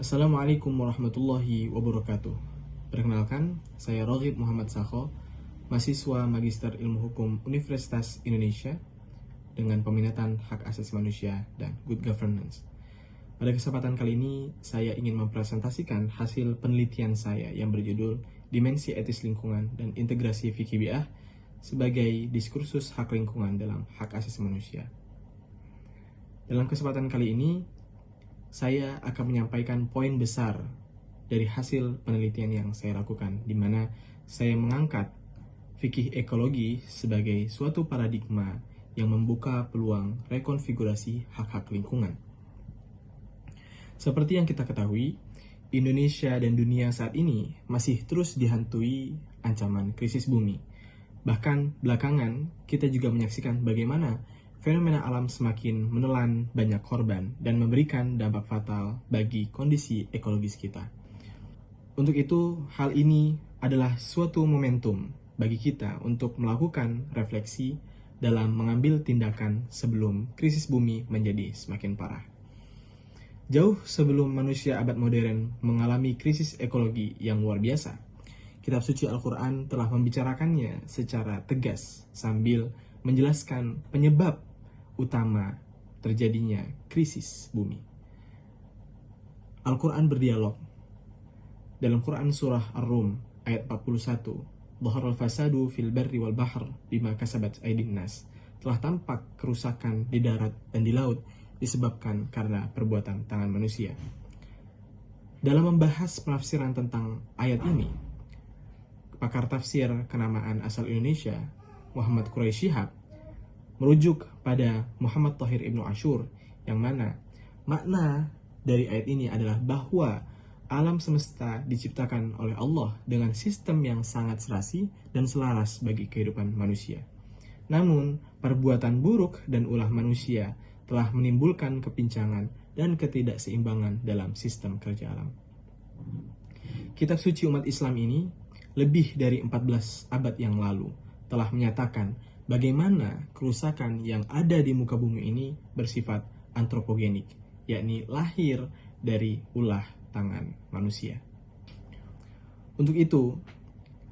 Assalamualaikum warahmatullahi wabarakatuh. Perkenalkan, saya Roghib Muhammad Sakho, mahasiswa Magister Ilmu Hukum Universitas Indonesia dengan peminatan hak asasi manusia dan good governance. Pada kesempatan kali ini, saya ingin mempresentasikan hasil penelitian saya yang berjudul Dimensi Etis Lingkungan dan Integrasi Fikih Bi'ah sebagai diskursus hak lingkungan dalam hak asasi manusia. Dalam kesempatan kali ini, saya akan menyampaikan poin besar dari hasil penelitian yang saya lakukan, di mana saya mengangkat fikih ekologi sebagai suatu paradigma yang membuka peluang rekonfigurasi hak-hak lingkungan. Seperti yang kita ketahui, Indonesia dan dunia saat ini masih terus dihantui ancaman krisis bumi. Bahkan belakangan, kita juga menyaksikan bagaimana fenomena alam semakin menelan banyak korban dan memberikan dampak fatal bagi kondisi ekologis kita. Untuk itu, hal ini adalah suatu momentum bagi kita untuk melakukan refleksi dalam mengambil tindakan sebelum krisis bumi menjadi semakin parah. Jauh sebelum manusia abad modern mengalami krisis ekologi yang luar biasa, Kitab Suci Al-Quran telah membicarakannya secara tegas sambil menjelaskan penyebab utama terjadinya krisis bumi. Al-Quran berdialog. Dalam Quran Surah Ar-Rum ayat 41, Dhaharal fasadu fil barri wal bahr bima kasabat aydin nas. Telah tampak kerusakan di darat dan di laut disebabkan karena perbuatan tangan manusia. Dalam membahas penafsiran tentang ayat ini, pakar tafsir kenamaan asal Indonesia, Muhammad Quraish Shihab, merujuk pada Muhammad Thahir Ibnu Ashur, yang mana makna dari ayat ini adalah bahwa alam semesta diciptakan oleh Allah dengan sistem yang sangat serasi dan selaras bagi kehidupan manusia. Namun, perbuatan buruk dan ulah manusia telah menimbulkan kepincangan dan ketidakseimbangan dalam sistem kerja alam. Kitab suci umat Islam ini lebih dari 14 abad yang lalu telah menyatakan bagaimana kerusakan yang ada di muka bumi ini bersifat antropogenik, yakni lahir dari ulah tangan manusia. Untuk itu,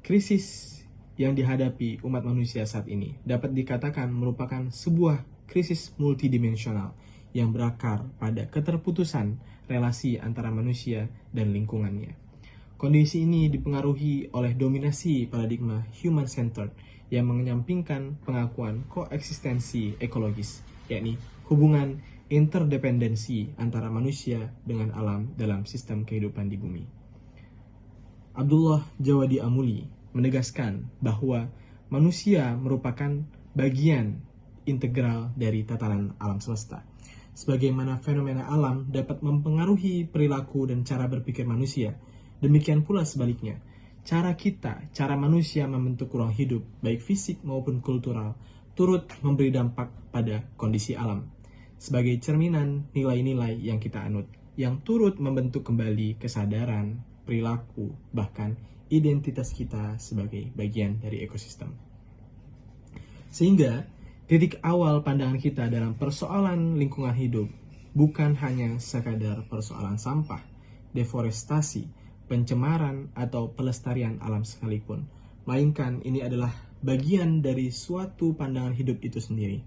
krisis yang dihadapi umat manusia saat ini dapat dikatakan merupakan sebuah krisis multidimensional yang berakar pada keterputusan relasi antara manusia dan lingkungannya. Kondisi ini dipengaruhi oleh dominasi paradigma human-centered yang menyampingkan pengakuan koeksistensi ekologis, yakni hubungan interdependensi antara manusia dengan alam dalam sistem kehidupan di bumi. Abdullah Jawadi Amuli menegaskan bahwa manusia merupakan bagian integral dari tatanan alam semesta. Sebagaimana fenomena alam dapat mempengaruhi perilaku dan cara berpikir manusia, demikian pula sebaliknya. Cara manusia membentuk ruang hidup, baik fisik maupun kultural, turut memberi dampak pada kondisi alam, sebagai cerminan nilai-nilai yang kita anut, yang turut membentuk kembali kesadaran, perilaku, bahkan identitas kita sebagai bagian dari ekosistem. Sehingga, titik awal pandangan kita dalam persoalan lingkungan hidup bukan hanya sekadar persoalan sampah, deforestasi, pencemaran atau pelestarian alam sekalipun, melainkan ini adalah bagian dari suatu pandangan hidup itu sendiri.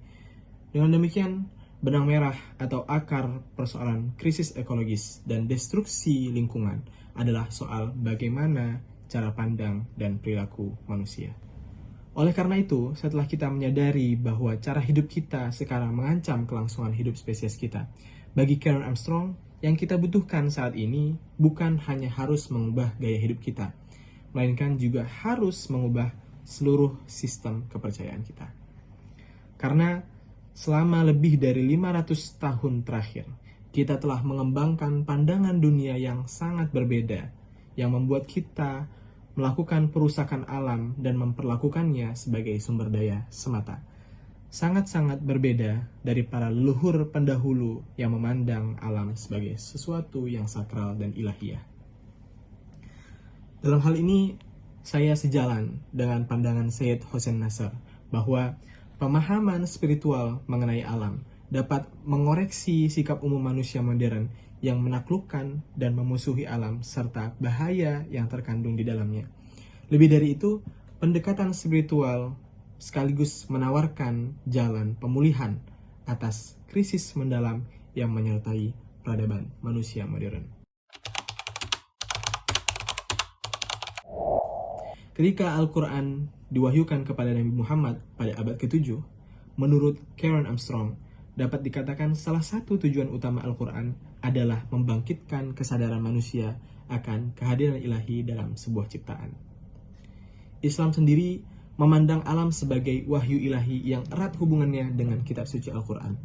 Dengan demikian, benang merah atau akar persoalan krisis ekologis dan destruksi lingkungan adalah soal bagaimana cara pandang dan perilaku manusia. Oleh karena itu, setelah kita menyadari bahwa cara hidup kita sekarang mengancam kelangsungan hidup spesies kita, bagi Karen Armstrong, yang kita butuhkan saat ini bukan hanya harus mengubah gaya hidup kita, melainkan juga harus mengubah seluruh sistem kepercayaan kita. Karena selama lebih dari 500 tahun terakhir, kita telah mengembangkan pandangan dunia yang sangat berbeda, yang membuat kita melakukan perusakan alam dan memperlakukannya sebagai sumber daya semata. Sangat-sangat berbeda dari para leluhur pendahulu yang memandang alam sebagai sesuatu yang sakral dan ilahiyah. Dalam hal ini, saya sejalan dengan pandangan Syed Hossein Nasr bahwa pemahaman spiritual mengenai alam dapat mengoreksi sikap umum manusia modern yang menaklukkan dan memusuhi alam serta bahaya yang terkandung di dalamnya. Lebih dari itu, pendekatan spiritual sekaligus menawarkan jalan pemulihan atas krisis mendalam yang menyertai peradaban manusia modern. Ketika Al-Quran diwahyukan kepada Nabi Muhammad pada abad ke-7, menurut Karen Armstrong, dapat dikatakan salah satu tujuan utama Al-Quran adalah membangkitkan kesadaran manusia akan kehadiran ilahi dalam sebuah ciptaan. Islam sendiri memandang alam sebagai wahyu ilahi yang erat hubungannya dengan kitab suci Al-Quran.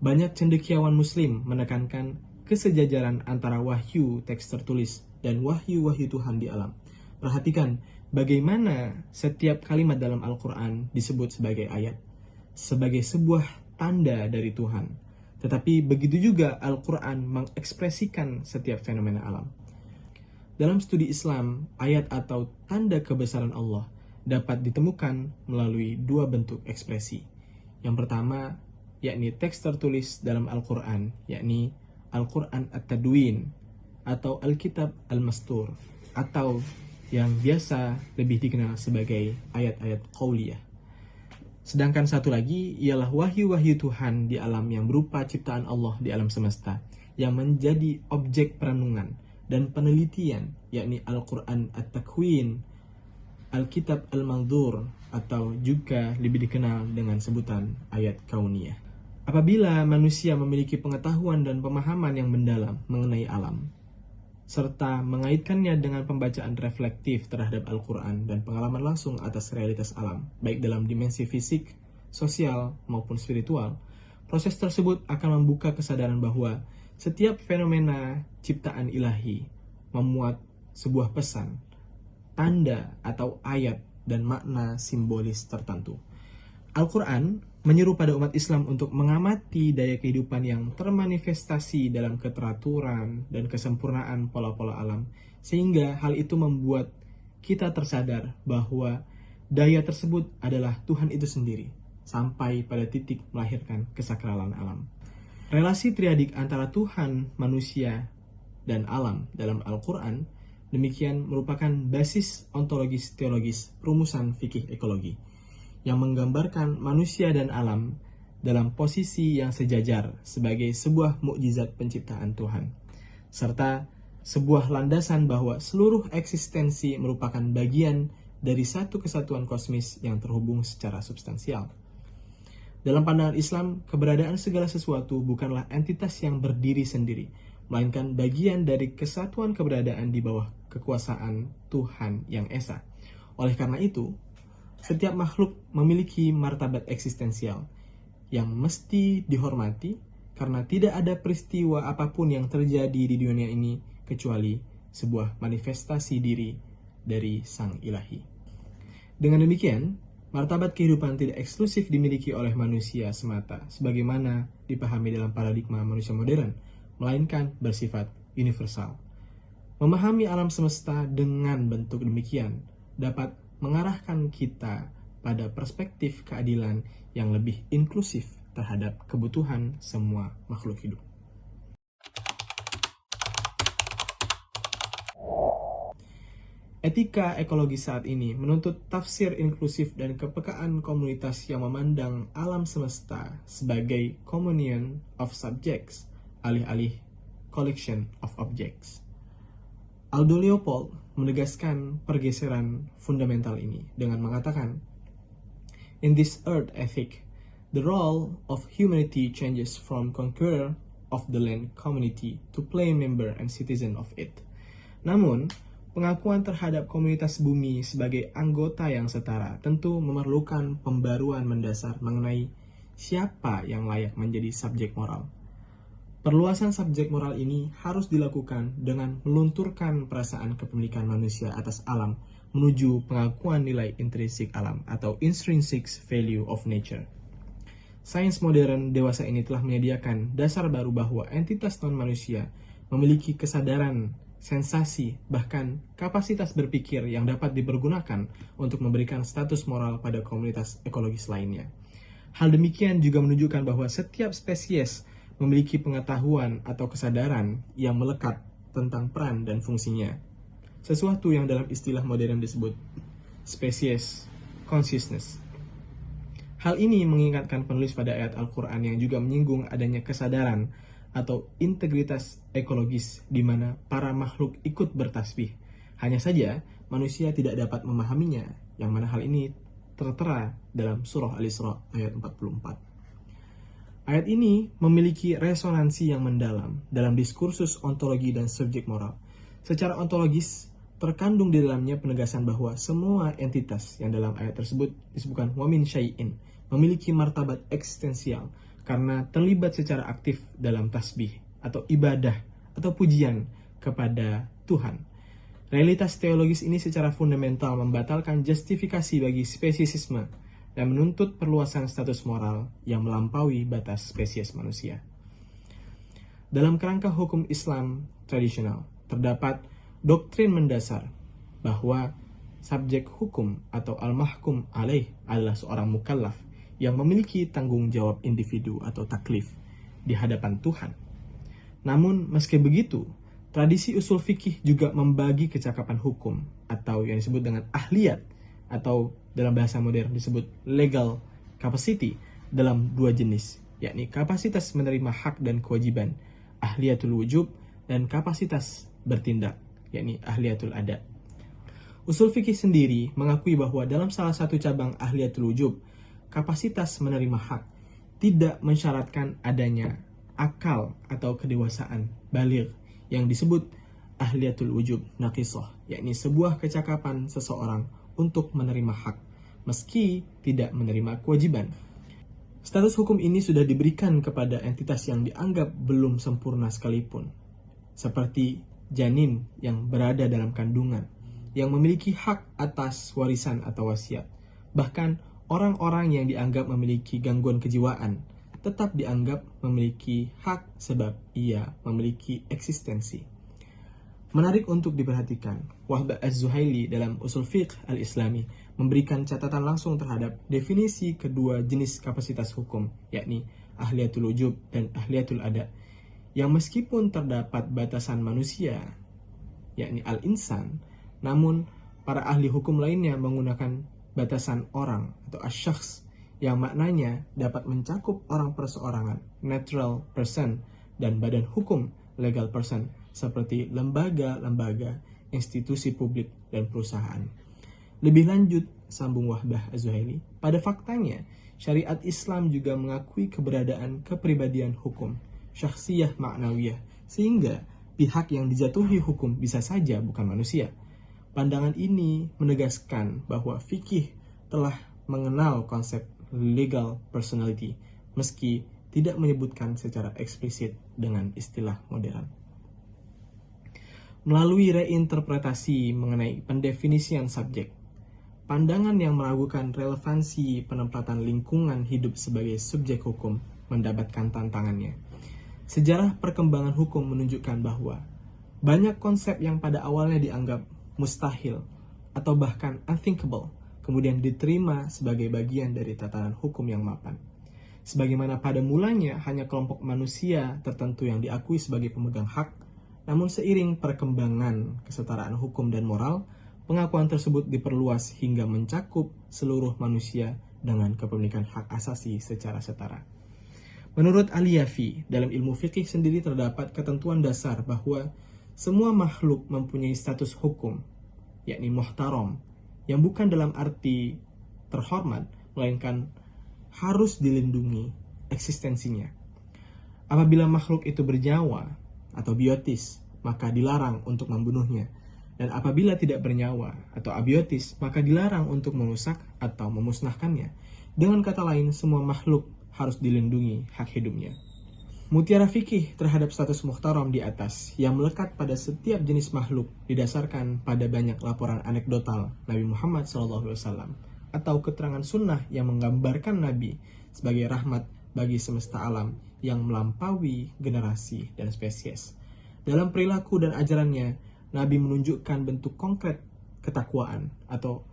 Banyak cendekiawan muslim menekankan kesejajaran antara wahyu teks tertulis dan wahyu-wahyu Tuhan di alam. Perhatikan bagaimana setiap kalimat dalam Al-Quran disebut sebagai ayat, sebagai sebuah tanda dari Tuhan. Tetapi begitu juga Al-Quran mengekspresikan setiap fenomena alam. Dalam studi Islam, ayat atau tanda kebesaran Allah dapat ditemukan melalui dua bentuk ekspresi. Yang pertama, yakni teks tertulis dalam Al-Quran, yakni Al-Quran At-Tadwin atau Alkitab Al-Mastur, atau yang biasa lebih dikenal sebagai ayat-ayat qauliyah. Sedangkan satu lagi ialah wahyu-wahyu Tuhan di alam yang berupa ciptaan Allah di alam semesta, yang menjadi objek perenungan dan penelitian, yakni Al-Quran At-Takwin, Alkitab Al-Mandur, atau juga lebih dikenal dengan sebutan ayat kauniyah. Apabila manusia memiliki pengetahuan dan pemahaman yang mendalam mengenai alam, serta mengaitkannya dengan pembacaan reflektif terhadap Al-Quran dan pengalaman langsung atas realitas alam, baik dalam dimensi fisik, sosial, maupun spiritual, proses tersebut akan membuka kesadaran bahwa setiap fenomena ciptaan ilahi memuat sebuah pesan, tanda atau ayat dan makna simbolis tertentu. Al-Quran menyeru pada umat Islam untuk mengamati daya kehidupan yang termanifestasi dalam keteraturan dan kesempurnaan pola-pola alam, sehingga hal itu membuat kita tersadar bahwa daya tersebut adalah Tuhan itu sendiri, sampai pada titik melahirkan kesakralan alam. Relasi triadik antara Tuhan, manusia, dan alam dalam Al-Quran demikian merupakan basis ontologis teologis rumusan fikih ekologi, yang menggambarkan manusia dan alam dalam posisi yang sejajar sebagai sebuah mukjizat penciptaan Tuhan, serta sebuah landasan bahwa seluruh eksistensi merupakan bagian dari satu kesatuan kosmis yang terhubung secara substansial. Dalam pandangan Islam, keberadaan segala sesuatu bukanlah entitas yang berdiri sendiri, melainkan bagian dari kesatuan keberadaan di bawah kekuasaan Tuhan yang Esa. Oleh karena itu, setiap makhluk memiliki martabat eksistensial yang mesti dihormati karena tidak ada peristiwa apapun yang terjadi di dunia ini kecuali sebuah manifestasi diri dari Sang Ilahi. Dengan demikian, martabat kehidupan tidak eksklusif dimiliki oleh manusia semata sebagaimana dipahami dalam paradigma manusia modern, melainkan bersifat universal. Memahami alam semesta dengan bentuk demikian dapat mengarahkan kita pada perspektif keadilan yang lebih inklusif terhadap kebutuhan semua makhluk hidup. Etika ekologi saat ini menuntut tafsir inklusif dan kepekaan komunitas yang memandang alam semesta sebagai communion of subjects, alih-alih collection of objects. Aldo Leopold menegaskan pergeseran fundamental ini dengan mengatakan, "In this earth ethic, the role of humanity changes from conqueror of the land community to play member and citizen of it." Namun, pengakuan terhadap komunitas bumi sebagai anggota yang setara tentu memerlukan pembaruan mendasar mengenai siapa yang layak menjadi subjek moral. Perluasan subjek moral ini harus dilakukan dengan melunturkan perasaan kepemilikan manusia atas alam menuju pengakuan nilai intrinsik alam atau intrinsic value of nature. Sains modern dewasa ini telah menyediakan dasar baru bahwa entitas non-manusia memiliki kesadaran, sensasi, bahkan kapasitas berpikir yang dapat dipergunakan untuk memberikan status moral pada komunitas ekologis lainnya. Hal demikian juga menunjukkan bahwa setiap spesies memiliki pengetahuan atau kesadaran yang melekat tentang peran dan fungsinya. Sesuatu yang dalam istilah modern disebut species consciousness. Hal ini mengingatkan penulis pada ayat Al-Quran yang juga menyinggung adanya kesadaran atau integritas ekologis di mana para makhluk ikut bertasbih. Hanya saja manusia tidak dapat memahaminya, yang mana hal ini tertera dalam surah Al-Isra ayat 44. Ayat ini memiliki resonansi yang mendalam dalam diskursus ontologi dan subjek moral. Secara ontologis, terkandung di dalamnya penegasan bahwa semua entitas yang dalam ayat tersebut disebutkan wa min syai'in memiliki martabat eksistensial karena terlibat secara aktif dalam tasbih atau ibadah atau pujian kepada Tuhan. Realitas teologis ini secara fundamental membatalkan justifikasi bagi spesiesisme dan menuntut perluasan status moral yang melampaui batas spesies manusia. Dalam kerangka hukum Islam tradisional, terdapat doktrin mendasar bahwa subjek hukum atau al-mahkum alaih adalah seorang mukallaf yang memiliki tanggung jawab individu atau taklif di hadapan Tuhan. Namun, meski begitu, tradisi usul fikih juga membagi kecakapan hukum atau yang disebut dengan ahliyat atau dalam bahasa modern disebut legal capacity dalam dua jenis, yakni kapasitas menerima hak dan kewajiban, ahliyatul wujub, dan kapasitas bertindak, yakni ahliyatul ada. Usul fikih sendiri mengakui bahwa dalam salah satu cabang ahliyatul wujub, kapasitas menerima hak tidak mensyaratkan adanya akal atau kedewasaan baligh yang disebut ahliyatul wujub naqisah, yakni sebuah kecakapan seseorang untuk menerima hak meski tidak menerima kewajiban. Status hukum ini sudah diberikan kepada entitas yang dianggap belum sempurna sekalipun, seperti janin yang berada dalam kandungan, yang memiliki hak atas warisan atau wasiat. Bahkan orang-orang yang dianggap memiliki gangguan kejiwaan tetap dianggap memiliki hak sebab ia memiliki eksistensi. Menarik untuk diperhatikan, Wahbah Az-Zuhaili dalam Usul Fiqh Al-Islami memberikan catatan langsung terhadap definisi kedua jenis kapasitas hukum, yakni ahliyatul wujub dan ahliyatul ada, yang meskipun terdapat batasan manusia, yakni al-insan, namun para ahli hukum lainnya menggunakan batasan orang atau asyakhs yang maknanya dapat mencakup orang perseorangan, natural person, dan badan hukum, legal person, seperti lembaga-lembaga, institusi publik, dan perusahaan. Lebih lanjut, sambung Wahbah Az-Zuhaili, pada faktanya, syariat Islam juga mengakui keberadaan kepribadian hukum, syakhsiyah ma'nawiyah, sehingga pihak yang dijatuhi hukum bisa saja bukan manusia. Pandangan ini menegaskan bahwa fikih telah mengenal konsep legal personality, meski tidak menyebutkan secara eksplisit dengan istilah modern. Melalui reinterpretasi mengenai pendefinisian subjek, pandangan yang meragukan relevansi penempatan lingkungan hidup sebagai subjek hukum mendapatkan tantangannya. Sejarah perkembangan hukum menunjukkan bahwa banyak konsep yang pada awalnya dianggap mustahil atau bahkan unthinkable kemudian diterima sebagai bagian dari tatanan hukum yang mapan. Sebagaimana pada mulanya hanya kelompok manusia tertentu yang diakui sebagai pemegang hak, namun seiring perkembangan kesetaraan hukum dan moral, pengakuan tersebut diperluas hingga mencakup seluruh manusia dengan kepemilikan hak asasi secara setara. Menurut Al-Yafi, dalam ilmu fikih sendiri terdapat ketentuan dasar bahwa semua makhluk mempunyai status hukum, yakni muhtaram, yang bukan dalam arti terhormat, melainkan harus dilindungi eksistensinya. Apabila makhluk itu bernyawa atau biotis, maka dilarang untuk membunuhnya. Dan apabila tidak bernyawa atau abiotis, maka dilarang untuk merusak atau memusnahkannya. Dengan kata lain, semua makhluk harus dilindungi hak hidupnya. Mutiara fikih terhadap status muhtaram di atas yang melekat pada setiap jenis makhluk didasarkan pada banyak laporan anekdotal Nabi Muhammad SAW atau keterangan sunnah yang menggambarkan Nabi sebagai rahmat bagi semesta alam yang melampaui generasi dan spesies. Dalam perilaku dan ajarannya, Nabi menunjukkan bentuk konkret ketakwaan atau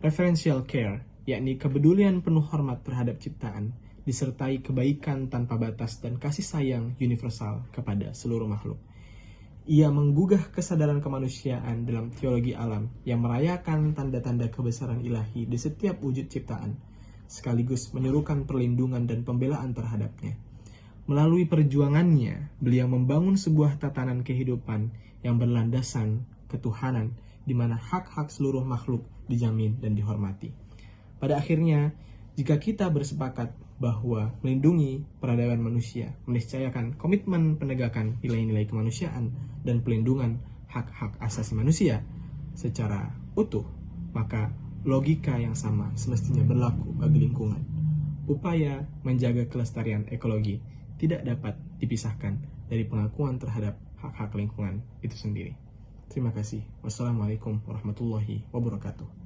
referential care yakni kepedulian penuh hormat terhadap ciptaan, disertai kebaikan tanpa batas dan kasih sayang universal kepada seluruh makhluk. Ia menggugah kesadaran kemanusiaan dalam teologi alam yang merayakan tanda-tanda kebesaran ilahi di setiap wujud ciptaan, sekaligus menyerukan perlindungan dan pembelaan terhadapnya. Melalui perjuangannya, beliau membangun sebuah tatanan kehidupan yang berlandasan ketuhanan, di mana hak-hak seluruh makhluk dijamin dan dihormati. Pada akhirnya, jika kita bersepakat bahwa melindungi peradaban manusia meniscayakan komitmen penegakan nilai-nilai kemanusiaan dan pelindungan hak-hak asasi manusia secara utuh, maka logika yang sama semestinya berlaku bagi lingkungan. Upaya menjaga kelestarian ekologi tidak dapat dipisahkan dari pengakuan terhadap hak-hak lingkungan itu sendiri. Terima kasih. Wassalamualaikum warahmatullahi wabarakatuh.